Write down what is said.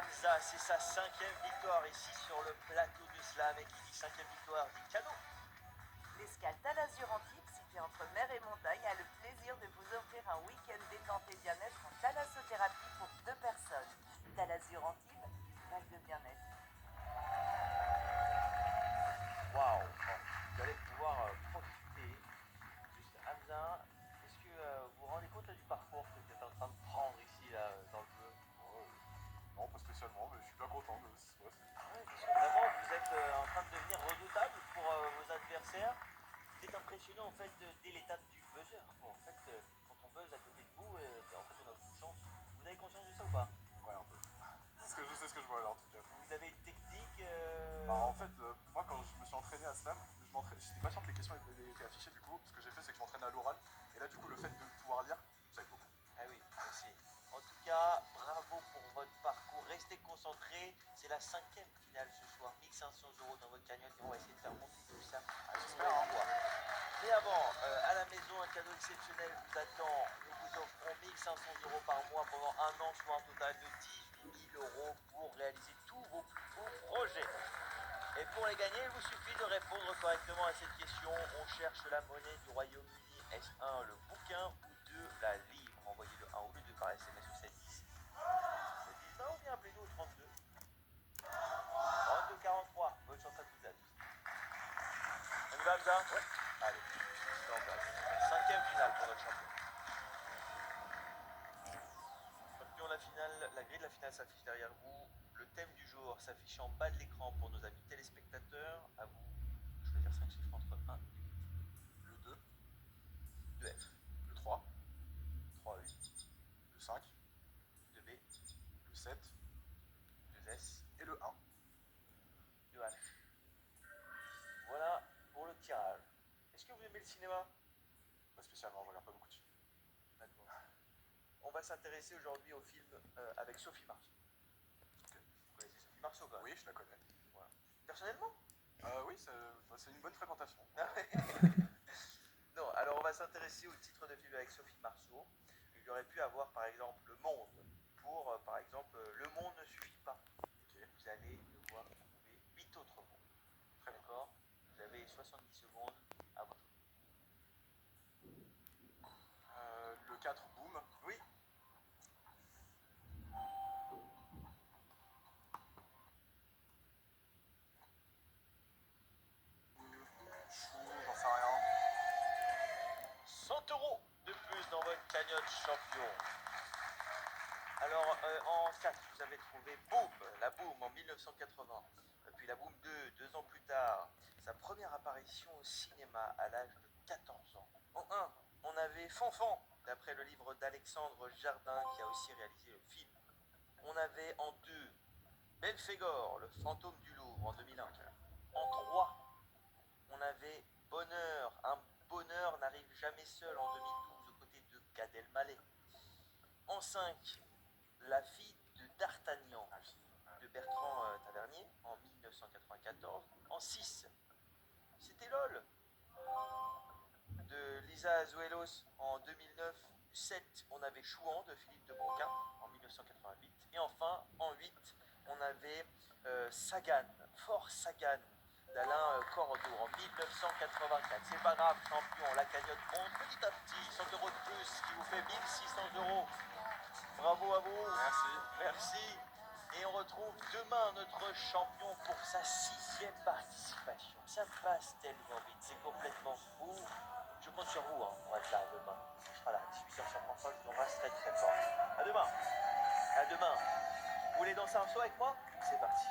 Hamza, c'est sa 5e victoire ici sur le plateau de Slam. Et qui dit 5e victoire dit cadeau. L'escale Talazur Antibes, située entre mer et montagne, a le plaisir de vous offrir un week-end détente et bien-être en thalassothérapie pour 2 personnes. Talazur Antibes, plage de bien-être. Waouh, vous allez pouvoir profiter. Juste Hamza, est-ce que vous vous rendez compte là, du parcours que vous êtes en train de prendre ici là, dans le jeu? Non, pas spécialement, mais je suis bien content de ce poste. Ouais, parce que vraiment vous êtes en train de devenir redoutable pour vos adversaires. C'est impressionnant en fait dès l'étape du buzzer. Quoi. En fait, quand on buzz à côté de vous, en fait on a aucune chance. Vous avez conscience de ça ou pas? Ouais, un peu. Je sais ce que je vois là en tout cas. Vous avez une technique Bah, en fait, moi quand je me suis entraîné à Slam, j'étais pas sûr que les questions étaient affichées du coup. Ce que j'ai fait, c'est que je m'entraînais à l'oral. Et là, du coup, le fait de pouvoir lire, ça aide beaucoup. Ah oui, merci. En tout cas, bravo pour votre parcours. Restez concentrés. C'est la 5e finale ce soir. 1500 € dans votre cagnotte et on va essayer de faire monter tout ça. J'espère, hein. Mais avant, à la maison, un cadeau exceptionnel vous attend. Nous vous offrons 1500 € par mois pendant un an, soit un total de 18 000 € pour réaliser tous vos plus beaux projets. Et pour les gagner, il vous suffit de répondre correctement à cette question. On cherche la monnaie du Royaume-Uni. Est-ce 1 le bouquin ou 2 la livre? Envoyez le 1 ou le 2 par SMS ou 710. 710 ou bien appelez-nous au 32. 32 43. Bonne chance à toutes et à tous. On y va, Hamza? Ouais. Allez, c'est en place. 5e finale pour notre champion. Champion, la grille de la finale s'affiche derrière vous. Le thème du jour s'affiche en bas de l'écran pour nos amis téléspectateurs. À vous de choisir 5 chiffres entre 1 et 8. Le 2, 2F, le 3, 3U, le 5, 2B, le 7 2S, et le 1. 2H. Voilà pour le tirage. Est-ce que vous aimez le cinéma? Pas spécialement, je regarde pas beaucoup de films. D'accord. On va s'intéresser aujourd'hui au film avec Sophie Marceau. Ok. Vous connaissez Sophie Marceau quand même? Oui, je la connais. Voilà. Personnellement? Oui, c'est une bonne fréquentation. Non, alors on va s'intéresser au titre de film avec Sophie Marceau. Il y aurait pu avoir par exemple Le Monde. Pour par exemple Le Monde ne suffit pas. Ok. Vous allez devoir trouver 8 autres mots. Très d'accord. Vous avez 70 secondes à votre. Le 4, boum. Oui. Chou, j'en sais rien. 100 € de plus dans votre cagnotte champion. Alors en 4, vous avez trouvé Boom, la Boom en 1980. Puis la Boom 2, 2 ans plus tard. Sa première apparition au cinéma à l'âge de 14 ans. En 1, on avait Fanfan, d'après le livre d'Alexandre Jardin qui a aussi réalisé le film. On avait en 2, Belphégor, le fantôme du Louvre en 2001. En 3, on avait Bonheur, un bonheur n'arrive jamais seul en 2012 aux côtés de Gad Elmaleh. En 5, La fille de D'Artagnan de Bertrand Tavernier en 1994. En 6, c'était LOL de Lisa Azuelos en 2009. 7, on avait Chouan de Philippe de Broca en 1988. Et enfin, en 8, on avait Sagan, Fort Sagan d'Alain Cordeau en 1984. C'est pas grave, champion, la cagnotte monte petit à petit. 100 € de plus, ce qui vous fait 1600 €. Bravo à vous. Merci. Merci. Et on retrouve demain notre champion pour sa 6e participation. Ça passe tellement vite, c'est complètement fou. Je compte sur vous, hein. On va être là demain. On sera là, 18h55, je vous embrasse très très fort. À demain. À demain. Vous voulez danser un saut avec moi? C'est parti.